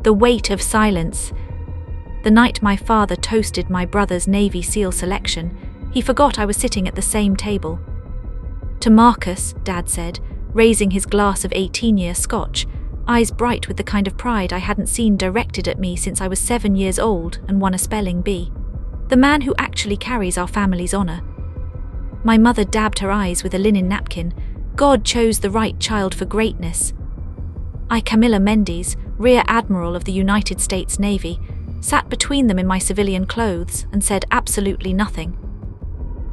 The weight of silence. The night my father toasted my brother's Navy SEAL selection, he forgot I was sitting at the same table. "To Marcus," Dad said, raising his glass of 18-year scotch, eyes bright with the kind of pride I hadn't seen directed at me since I was 7 years old and won a spelling bee. "The man who actually carries our family's honor." My mother dabbed her eyes with a linen napkin. God chose the right child for greatness. I, Camilla Mendes, Rear Admiral of the United States Navy, sat between them in my civilian clothes and said absolutely nothing.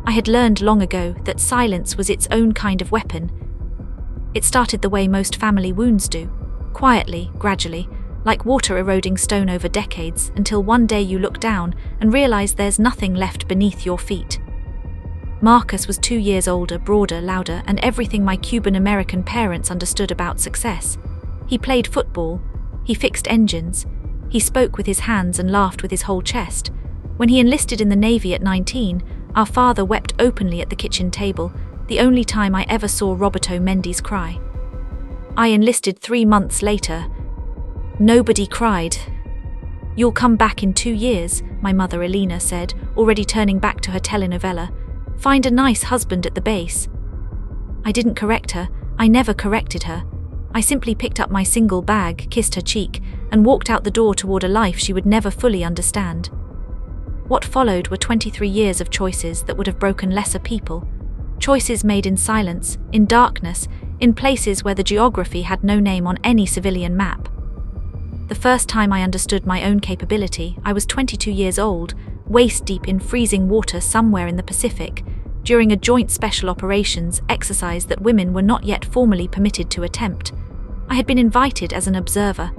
I had learned long ago that silence was its own kind of weapon. It started the way most family wounds do, quietly, gradually, like water eroding stone over decades, until one day you look down and realize there's nothing left beneath your feet. Marcus was 2 years older, broader, louder, and everything my Cuban-American parents understood about success. He played football, he fixed engines, he spoke with his hands and laughed with his whole chest. When he enlisted in the Navy at 19, our father wept openly at the kitchen table, the only time I ever saw Roberto Mendes cry. I enlisted 3 months later. Nobody cried. "You'll come back in 2 years, my mother Elena said, already turning back to her telenovela. "Find a nice husband at the base." I didn't correct her, I never corrected her. I simply picked up my single bag, kissed her cheek, and walked out the door toward a life she would never fully understand. What followed were 23 years of choices that would have broken lesser people. Choices made in silence, in darkness, in places where the geography had no name on any civilian map. The first time I understood my own capability, I was 22 years old, waist-deep in freezing water somewhere in the Pacific, during a joint special operations exercise that women were not yet formally permitted to attempt. I had been invited as an observer.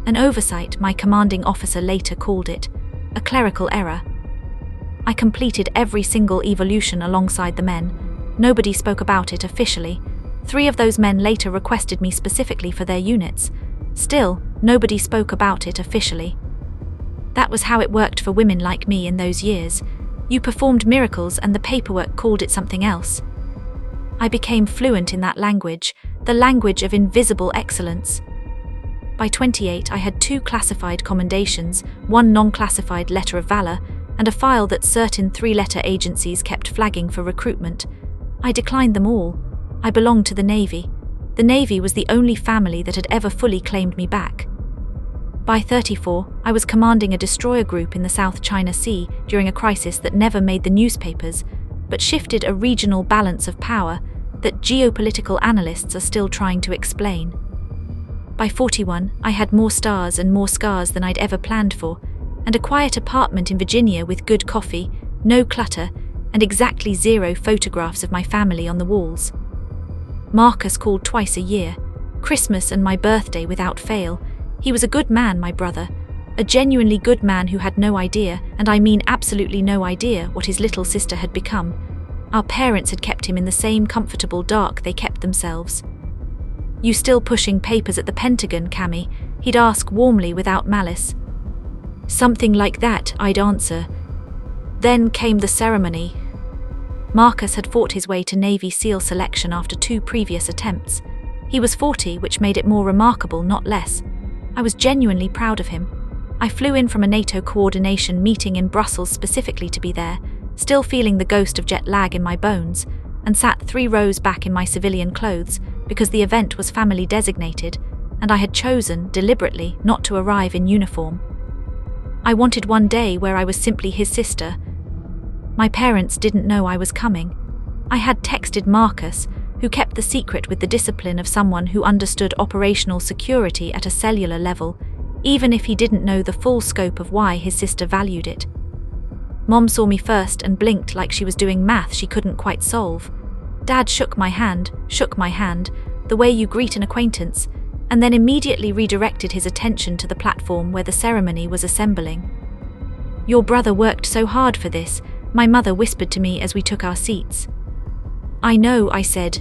An oversight, my commanding officer later called it, a clerical error. I completed every single evolution alongside the men. Nobody spoke about it officially. 3 of those men later requested me specifically for their units. Still, nobody spoke about it officially. That was how it worked for women like me in those years. You performed miracles and the paperwork called it something else. I became fluent in that language, the language of invisible excellence. By 28, I had 2 classified commendations, 1 non-classified letter of valor, and a file that certain 3-letter agencies kept flagging for recruitment. I declined them all. I belonged to the Navy. The Navy was the only family that had ever fully claimed me back. By 34, I was commanding a destroyer group in the South China Sea during a crisis that never made the newspapers, but shifted a regional balance of power that geopolitical analysts are still trying to explain. By 41, I had more stars and more scars than I'd ever planned for, and a quiet apartment in Virginia with good coffee, no clutter, and exactly 0 photographs of my family on the walls. Marcus called twice a year, Christmas and my birthday without fail. He was a good man, my brother, a genuinely good man who had no idea, and I mean absolutely no idea, what his little sister had become. Our parents had kept him in the same comfortable dark they kept themselves. "You still pushing papers at the Pentagon, Cammy?" he'd ask warmly without malice. "Something like that," I'd answer. Then came the ceremony. Marcus had fought his way to Navy SEAL selection after 2 previous attempts. He was 40, which made it more remarkable, not less. I was genuinely proud of him. I flew in from a NATO coordination meeting in Brussels specifically to be there, still feeling the ghost of jet lag in my bones, and sat 3 rows back in my civilian clothes because the event was family designated, and I had chosen, deliberately, not to arrive in uniform. I wanted one day where I was simply his sister. My parents didn't know I was coming. I had texted Marcus, who kept the secret with the discipline of someone who understood operational security at a cellular level, even if he didn't know the full scope of why his sister valued it. Mom saw me first and blinked like she was doing math she couldn't quite solve. Dad shook my hand, the way you greet an acquaintance, and then immediately redirected his attention to the platform where the ceremony was assembling. "Your brother worked so hard for this," my mother whispered to me as we took our seats. "I know," I said.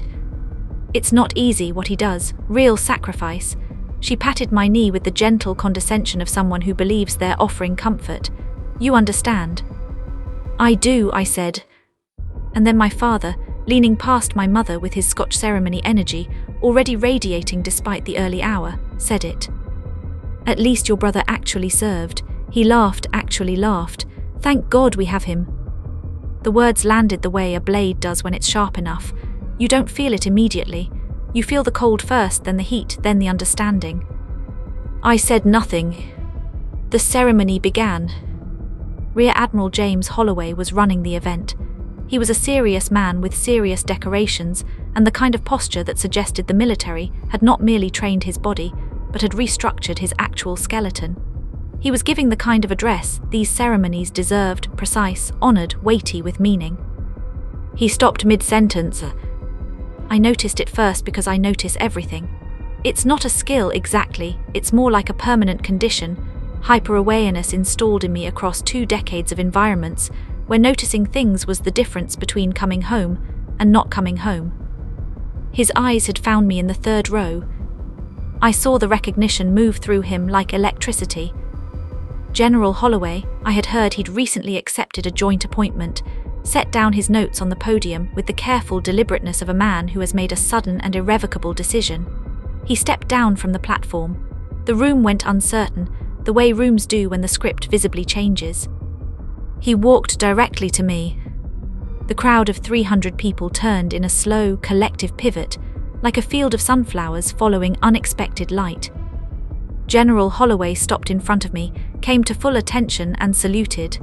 "It's not easy what he does, real sacrifice." She patted my knee with the gentle condescension of someone who believes they're offering comfort. "You understand." "I do," I said. And then my father, leaning past my mother with his Scotch ceremony energy, already radiating despite the early hour, said it. At least your brother actually served. He laughed, actually laughed. Thank God we have him. The words landed the way a blade does when it's sharp enough. You don't feel it immediately. You feel the cold first, then the heat, then the understanding. I said nothing. The ceremony began. Rear Admiral James Holloway was running the event. He was a serious man with serious decorations and the kind of posture that suggested the military had not merely trained his body, but had restructured his actual skeleton. He was giving the kind of address these ceremonies deserved, precise, honored, weighty with meaning. He stopped mid-sentence. I noticed it first because I notice everything. It's not a skill exactly, it's more like a permanent condition, hyper-awareness installed in me across 2 decades of environments where noticing things was the difference between coming home and not coming home. His eyes had found me in the 3rd row. I saw the recognition move through him like electricity. General Holloway, I had heard he'd recently accepted a joint appointment, set down his notes on the podium with the careful deliberateness of a man who has made a sudden and irrevocable decision. He stepped down from the platform. The room went uncertain, the way rooms do when the script visibly changes. He walked directly to me. The crowd of 300 people turned in a slow, collective pivot, like a field of sunflowers following unexpected light. General Holloway stopped in front of me, came to full attention and saluted.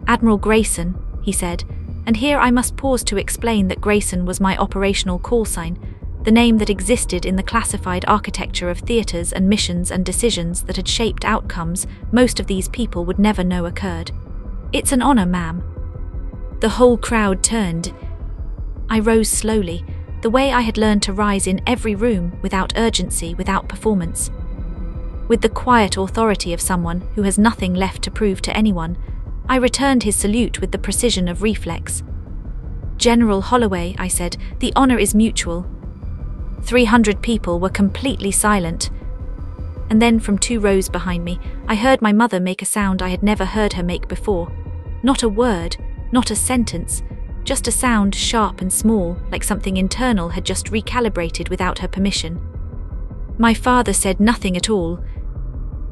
"Admiral Grayson," he said, and here I must pause to explain that Grayson was my operational call sign, the name that existed in the classified architecture of theaters and missions and decisions that had shaped outcomes most of these people would never know occurred. "It's an honor, ma'am." The whole crowd turned. I rose slowly, the way I had learned to rise in every room, without urgency, without performance. With the quiet authority of someone who has nothing left to prove to anyone, I returned his salute with the precision of reflex. "General Holloway," I said, "the honor is mutual." 300 people were completely silent. And then from 2 rows behind me, I heard my mother make a sound I had never heard her make before. Not a word, not a sentence, just a sound sharp and small, like something internal had just recalibrated without her permission. My father said nothing at all.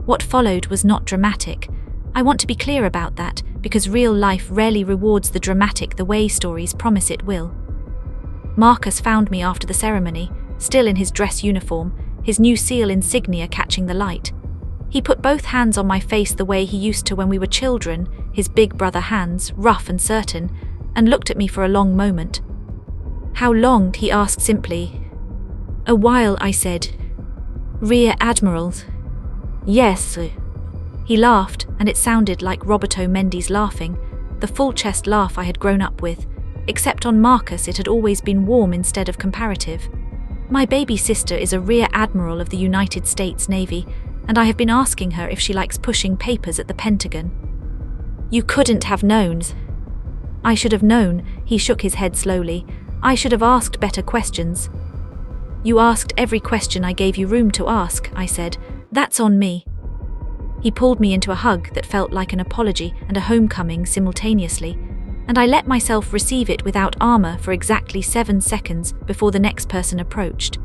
What followed was not dramatic. I want to be clear about that, because real life rarely rewards the dramatic the way stories promise it will. Marcus found me after the ceremony, still in his dress uniform, his new SEAL insignia catching the light. He put both hands on my face the way he used to when we were children, his big brother hands, rough and certain, and looked at me for a long moment. "How long?" he asked simply. "A while," I said. "Rear Admiral." "Yes." He laughed, and it sounded like Roberto Mendy's laughing, the full-chest laugh I had grown up with, except on Marcus it had always been warm instead of comparative. "My baby sister is a Rear Admiral of the United States Navy, and I have been asking her if she likes pushing papers at the Pentagon." "You couldn't have known." "I should have known," he shook his head slowly. "I should have asked better questions." "You asked every question I gave you room to ask," I said. "That's on me." He pulled me into a hug that felt like an apology and a homecoming simultaneously, and I let myself receive it without armor for exactly 7 seconds before the next person approached.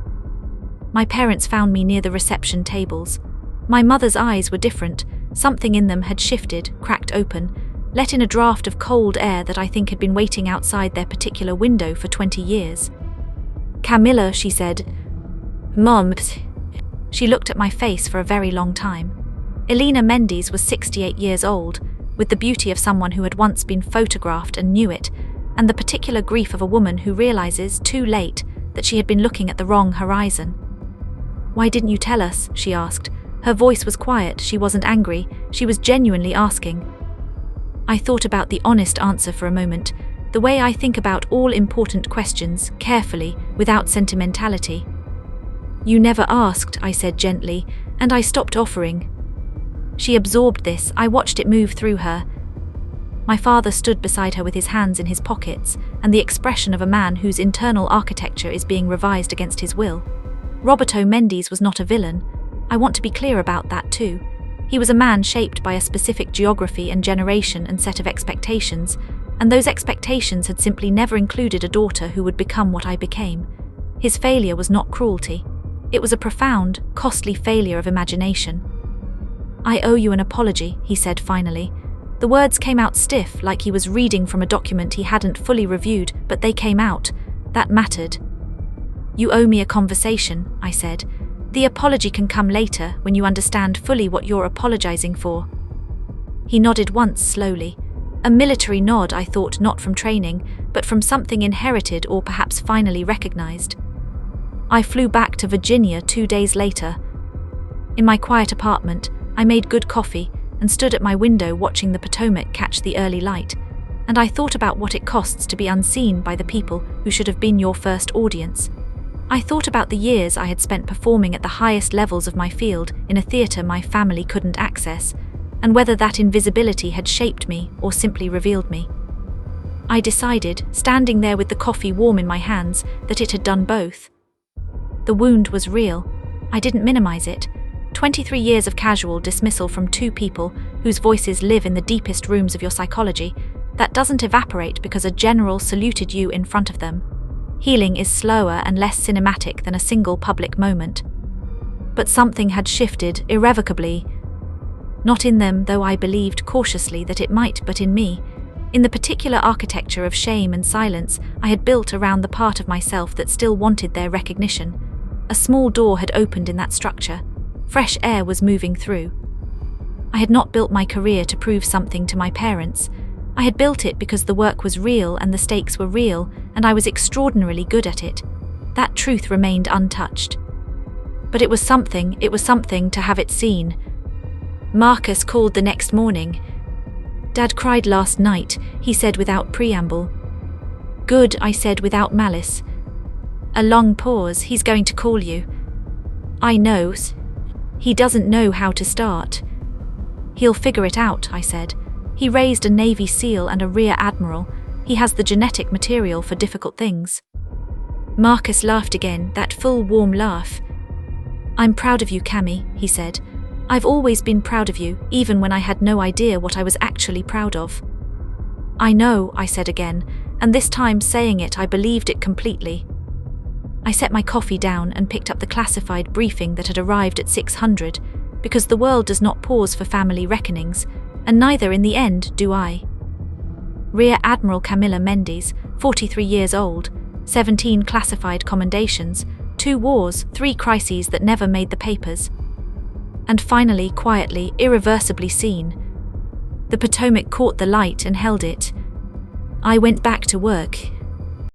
My parents found me near the reception tables. My mother's eyes were different. Something in them had shifted, cracked open, let in a draft of cold air that I think had been waiting outside their particular window for 20 years. "Camilla," she said. "Mom." She looked at my face for a very long time. Elena Mendes was 68 years old, with the beauty of someone who had once been photographed and knew it, and the particular grief of a woman who realizes, too late, that she had been looking at the wrong horizon. "Why didn't you tell us?" she asked. Her voice was quiet, she wasn't angry, she was genuinely asking. I thought about the honest answer for a moment, the way I think about all important questions, carefully, without sentimentality. "You never asked," I said gently, and I stopped offering. She absorbed this, I watched it move through her. My father stood beside her with his hands in his pockets, and the expression of a man whose internal architecture is being revised against his will. Roberto Mendes was not a villain. I want to be clear about that too. He was a man shaped by a specific geography and generation and set of expectations, and those expectations had simply never included a daughter who would become what I became. His failure was not cruelty. It was a profound, costly failure of imagination. "I owe you an apology," he said finally. The words came out stiff, like he was reading from a document he hadn't fully reviewed, but they came out. That mattered. "You owe me a conversation," I said. "The apology can come later, when you understand fully what you're apologizing for." He nodded once slowly. A military nod, I thought, not from training, but from something inherited or perhaps finally recognized. I flew back to Virginia 2 days later. In my quiet apartment, I made good coffee and stood at my window watching the Potomac catch the early light, and I thought about what it costs to be unseen by the people who should have been your first audience. I thought about the years I had spent performing at the highest levels of my field in a theatre my family couldn't access, and whether that invisibility had shaped me or simply revealed me. I decided, standing there with the coffee warm in my hands, that it had done both. The wound was real. I didn't minimize it. 23 years of casual dismissal from two people whose voices live in the deepest rooms of your psychology, that doesn't evaporate because a general saluted you in front of them. Healing is slower and less cinematic than a single public moment. But something had shifted irrevocably. Not in them, though I believed cautiously that it might, but in me, in the particular architecture of shame and silence I had built around the part of myself that still wanted their recognition. A small door had opened in that structure. Fresh air was moving through. I had not built my career to prove something to my parents. I had built it because the work was real and the stakes were real, and I was extraordinarily good at it. That truth remained untouched. But it was something to have it seen. Marcus called the next morning. "Dad cried last night," he said without preamble. "Good," I said without malice. A long pause. "He's going to call you." "I know. He doesn't know how to start." "He'll figure it out," I said. "He raised a Navy SEAL and a Rear Admiral. He has the genetic material for difficult things." Marcus laughed again, that full, warm laugh. "I'm proud of you, Cammy," he said. "I've always been proud of you, even when I had no idea what I was actually proud of." "I know," I said again, and this time saying it I believed it completely. I set my coffee down and picked up the classified briefing that had arrived at 600, because the world does not pause for family reckonings, and neither in the end do I. Rear Admiral Camilla Mendes, 43 years old, 17 classified commendations, 2 wars, 3 crises that never made the papers. And finally, quietly, irreversibly seen. The Potomac caught the light and held it. I went back to work.